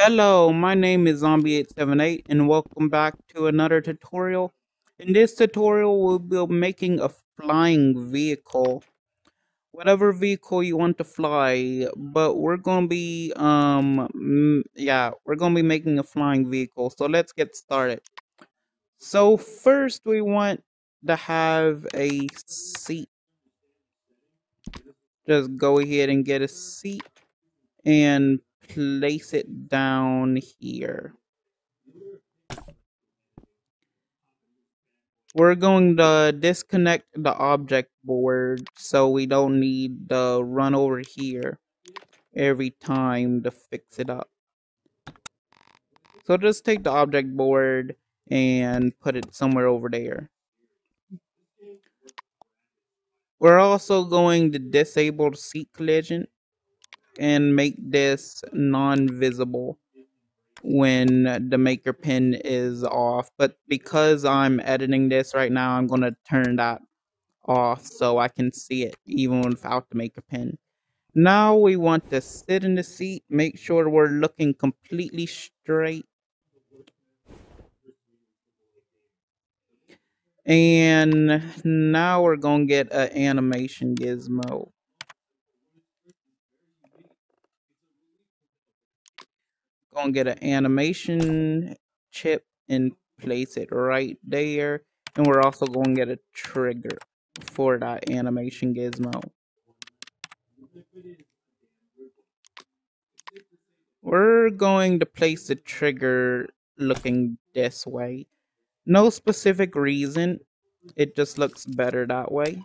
Hello, my name is Zombie878 and welcome back to another tutorial. In this tutorial, we'll be making a flying vehicle. Whatever vehicle you want to fly, but we're going to be, we're going to be making a flying vehicle. So let's get started. So first we want to have a seat. Just go ahead and get a seat and place it down here. We're going to disconnect the object board so we don't need to run over here every time to fix it up. So just take the object board and put it somewhere over there. We're also going to disable seat collision and make this non-visible when the maker pin is off. But because I'm editing this right now, I'm going to turn that off so I can see it even without the maker pin. Now we want to sit in the seat, make sure we're looking completely straight. And now we're going to get an animation gizmo. Going to get an animation chip and place it right there. And we're also going to get a trigger for that animation gizmo. We're going to place the trigger looking this way. No specific reason. It just looks better that way.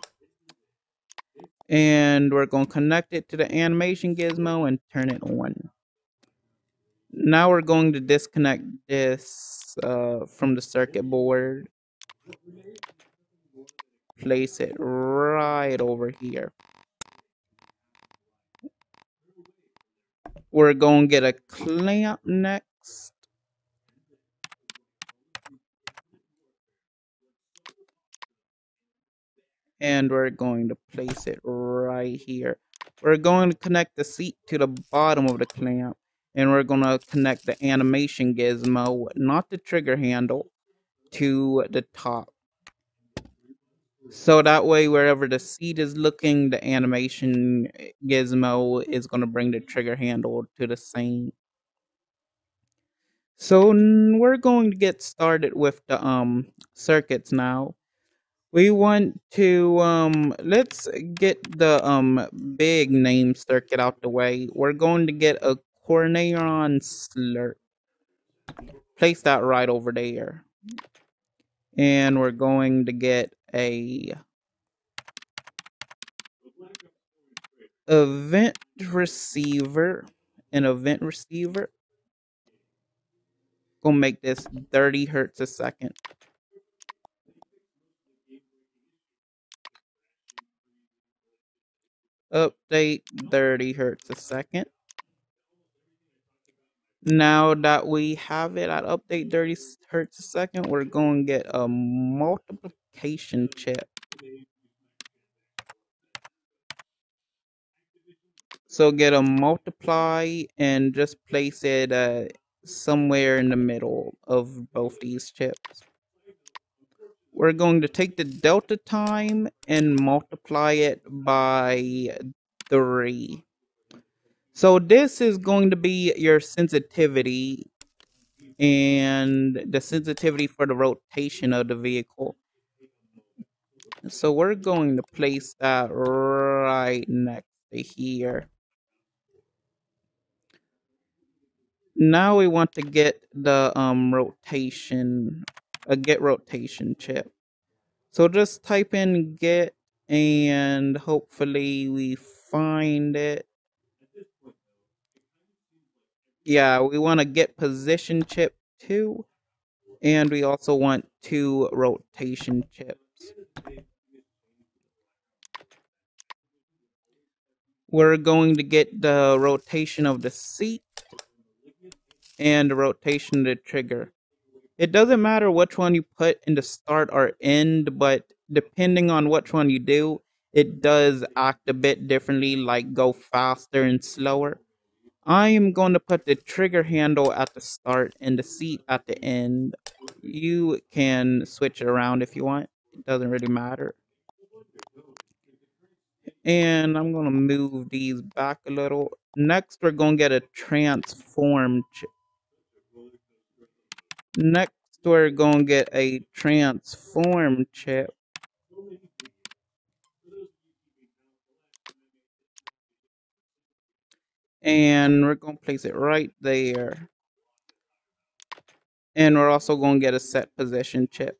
And we're going to connect it to the animation gizmo and turn it on. Now we're going to disconnect this from the circuit board. Place it right over here. We're going to get a clamp next. And we're going to place it right here. We're going to connect the seat to the bottom of the clamp. And we're going to connect the animation gizmo, not the trigger handle, to the top. So that way, wherever the seat is looking, the animation gizmo is going to bring the trigger handle to the same. So we're going to get started with the circuits now. We want to let's get the big name circuit out the way. We're going to get a Corneuron slurp. Place that right over there. And we're going to get a event receiver. An event receiver. Gonna make this 30 hertz a second. Update 30 hertz a second. Now that we have it at update 30 hertz a second, we're going to get a multiplication chip. So get a multiply and just place it somewhere in the middle of both these chips. We're going to take the delta time and multiply it by 3. So this is going to be your sensitivity and the sensitivity for the rotation of the vehicle. So we're going to place that right next to here. Now we want to get the rotation, a get rotation chip. So just type in get and hopefully we find it. Yeah, we want to get position chip too. And we also want 2 rotation chips. We're going to get the rotation of the seat and the rotation of the trigger. It doesn't matter which one you put in the start or end, but depending on which one you do, it does act a bit differently, like go faster and slower. I am going to put the trigger handle at the start and the seat at the end. You can switch it around if you want. It doesn't really matter. And I'm going to move these back a little. Next, we're going to get a transform chip. Next, we're going to get a transform chip. And we're going to place it right there. And we're also going to get a set position chip.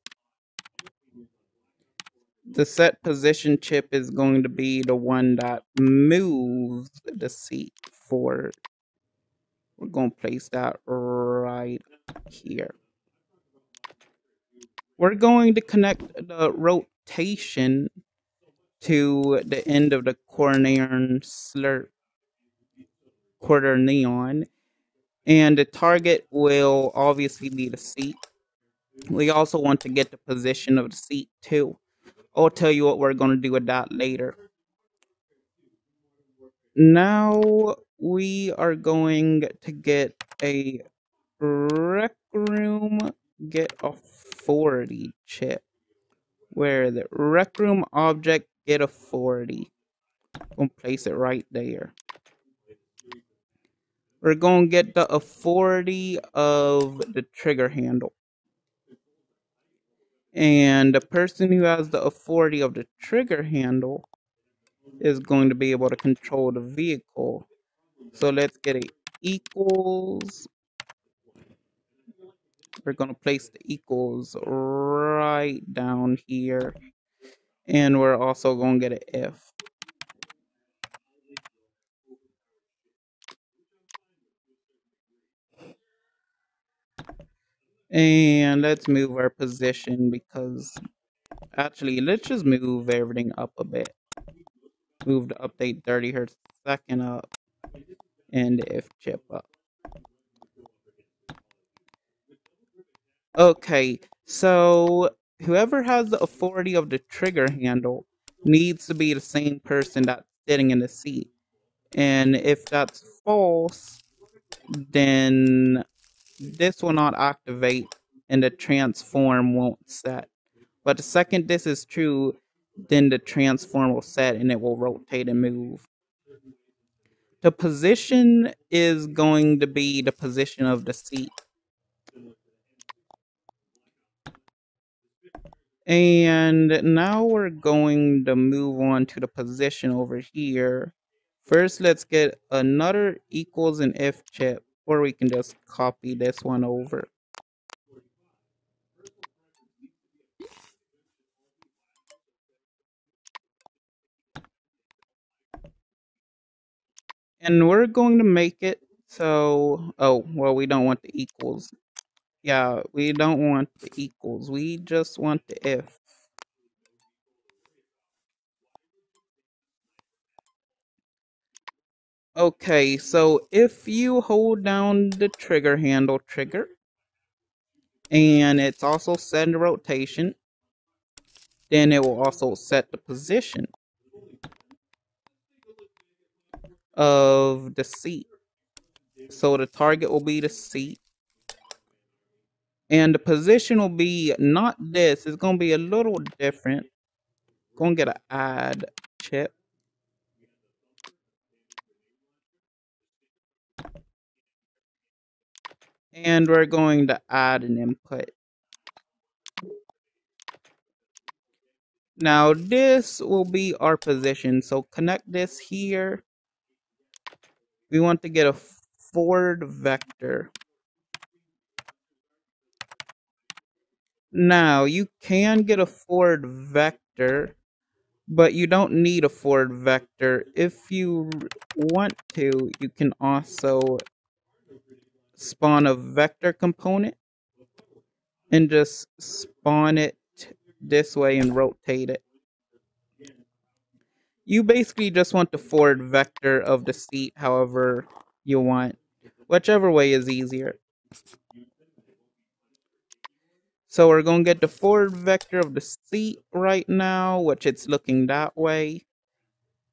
The set position chip is going to be the one that moves the seat forward. We're going to place that right here. We're going to connect the rotation to the end of the quaternion slurp, quaternion, and the target will obviously be the seat. We also want to get the position of the seat too. I'll tell you what we're going to do with that later. Now we are going to get a rec room, get a 40 chip. Where the rec room object, get a 40. Gonna place it right there. We're gonna get the a 40 of the trigger handle. And the person who has the authority of the trigger handle is going to be able to control the vehicle. So let's get a equals. We're going to place the equals right down here. And we're also going to get an if. And let's move our position because actually let's just move everything up a bit. Move the update 30 hertz second up and the if chip up. Okay, so whoever has the authority of the trigger handle needs to be the same person that's sitting in the seat. And if that's false, then this will not activate and the transform won't set. But the second this is true, then the transform will set and it will rotate and move. The position is going to be the position of the seat. And now we're going to move on to the position over here. First, let's get another equals and if chip, or we can just copy this one over. And we're going to make it so, oh, well, we don't want the equals. Yeah, we don't want the equals. We just want the if. Okay, so if you hold down the trigger handle trigger, and it's also set in rotation, then it will also set the position of the seat. So the target will be the seat. And the position will be not this. It's going to be a little different. Going to get an add chip. And we're going to add an input. Now this will be our position. So connect this here. We want to get a forward vector. Now you can get a forward vector, but you don't need a forward vector. If you want to, you can also spawn a vector component and just spawn it this way and rotate it. You basically just want the forward vector of the seat however you want, whichever way is easier. So we're going to get the forward vector of the seat right now, which it's looking that way.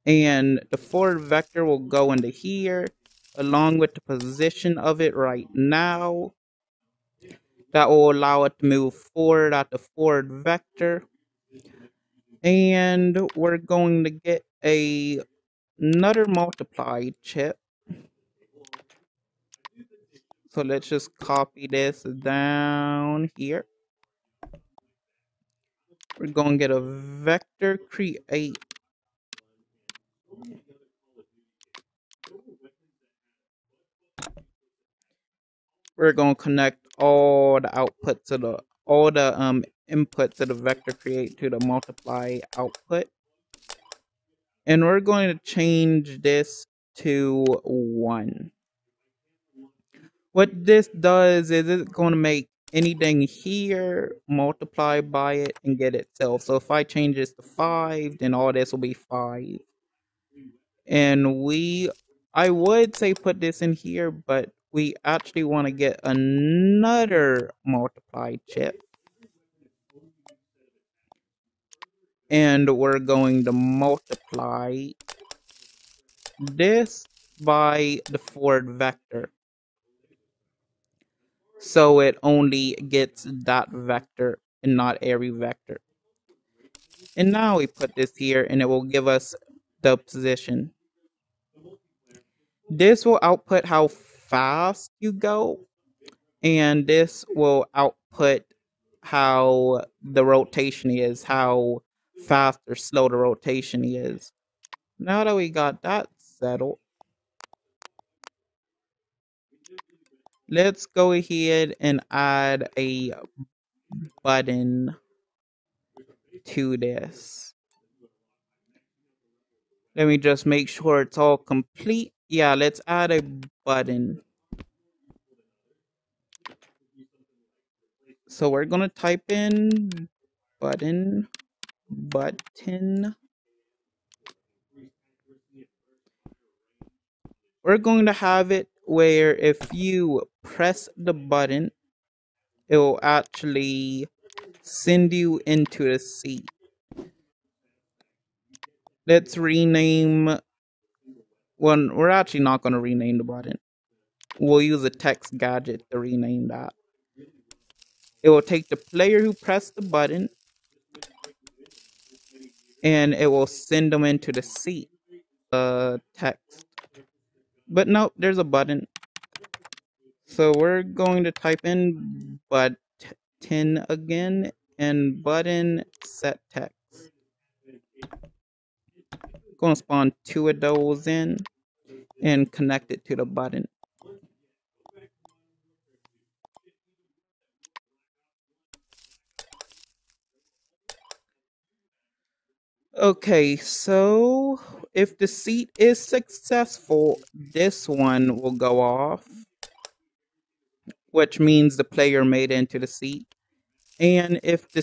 And the forward vector will go into here. along with the position of it right now. That will allow it to move forward at the forward vector. And we're going to get another multiply chip. So let's just copy this down here. We're going to get a vector create. We're going to connect all the outputs of the inputs of the vector create to the multiply output. And we're going to change this to 1. What this does is it's going to make anything here multiply by it and get itself. So if I change this to 5, then all this will be 5. And I would say put this in here, but we actually want to get another multiply chip. And we're going to multiply this by the forward vector. So it only gets that vector and not every vector. And now we put this here and it will give us the position. This will output how fast you go, and this will output how the rotation is, how fast or slow the rotation is. Now that we got that settled, let's go ahead and add a button to this. Let me just make sure it's all complete. Yeah, let's add a button. So we're going to type in button. We're going to have it where if you press the button, it will actually send you into the seat. Let's rename one. We're actually not going to rename the button. We'll use a text gadget to rename that. It will take the player who pressed the button and it will send them into the seat. Text. But nope, there's a button. So we're going to type in button again and button set text. Going to spawn 2 of those in and connect it to the button. Okay, so if the seat is successful, this one will go off, which means the player made it into the seat. And if the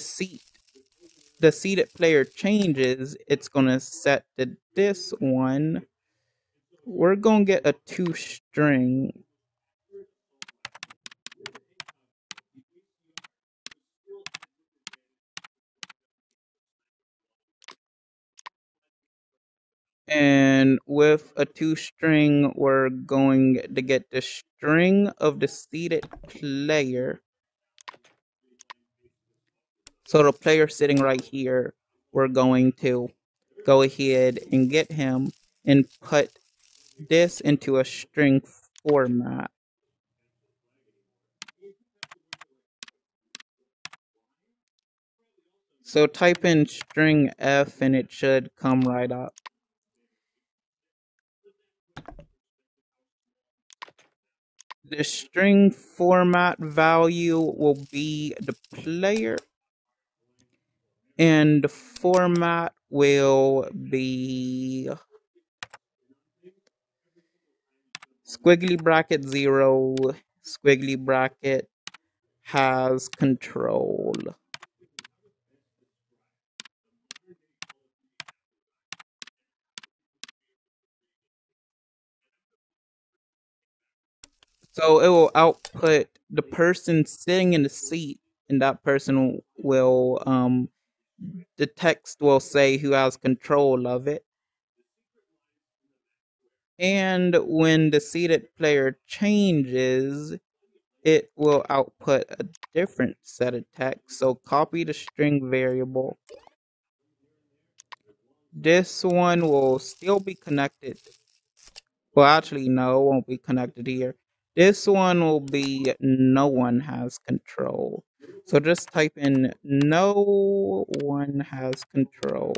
seated player changes, it's going to set to this one. We're going to get a 2 string. And with a 2 string, we're going to get the string of the seated player. So the player sitting right here, we're going to go ahead and get him and put this into a string format. So type in string F and it should come right up. The string format value will be the player, and the format will be squiggly bracket 0, squiggly bracket has control. So it will output the person sitting in the seat, and that person will, the text will say who has control of it. And when the seated player changes, it will output a different set of text. So copy the string variable. This one will still be connected. Well, actually, no, it won't be connected here. This one will be no one has control. So just type in no one has control.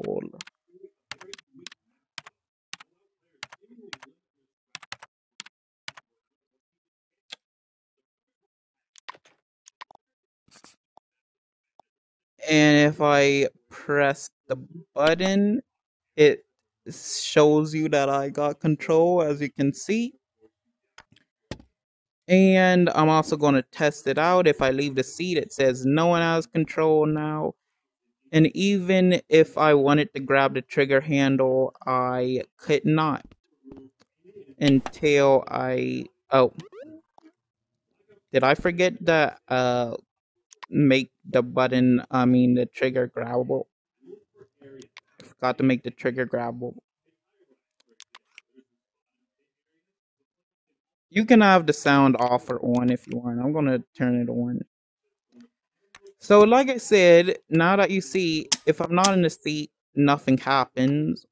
And if I press the button, it shows you that I got control, as you can see. And I'm also going to test it out. If I leave the seat, it says no one has control now. And even if I wanted to grab the trigger handle, I could not until oh, did I forget to make the button, the trigger grabbable? I forgot to make the trigger grabbable. You can have the sound off or on if you want. I'm going to turn it on. So like I said, now that you see, if I'm not in the seat, nothing happens.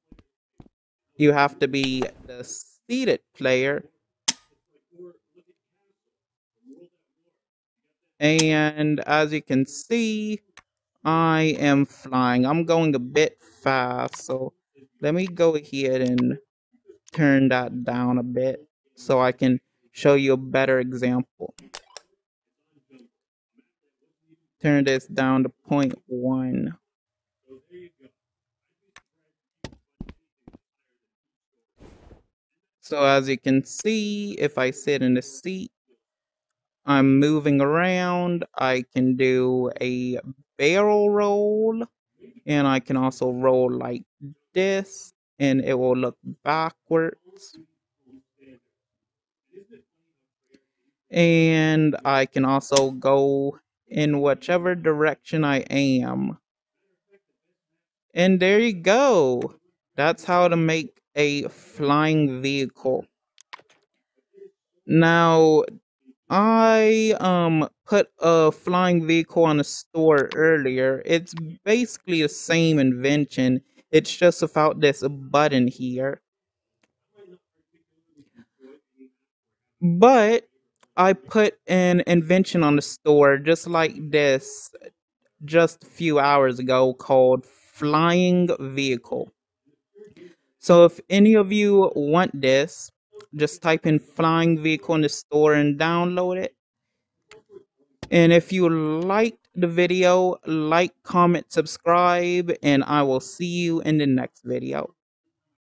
You have to be the seated player. And as you can see, I am flying. I'm going a bit fast, so let me go ahead and turn that down a bit so I can show you a better example. Turn this down to 0.1. So as you can see, if I sit in the seat, I'm moving around. I can do a barrel roll, and I can also roll like this, and it will look backwards. And I can also go in whichever direction I am. And there you go. That's how to make a flying vehicle. Now, I put a flying vehicle on a store earlier. It's basically the same invention. It's just without this button here. But I put an invention on the store just like this just a few hours ago called flying vehicle. So if any of you want this, just type in flying vehicle in the store and download it. And if you liked the video, like, comment, subscribe, and I will see you in the next video.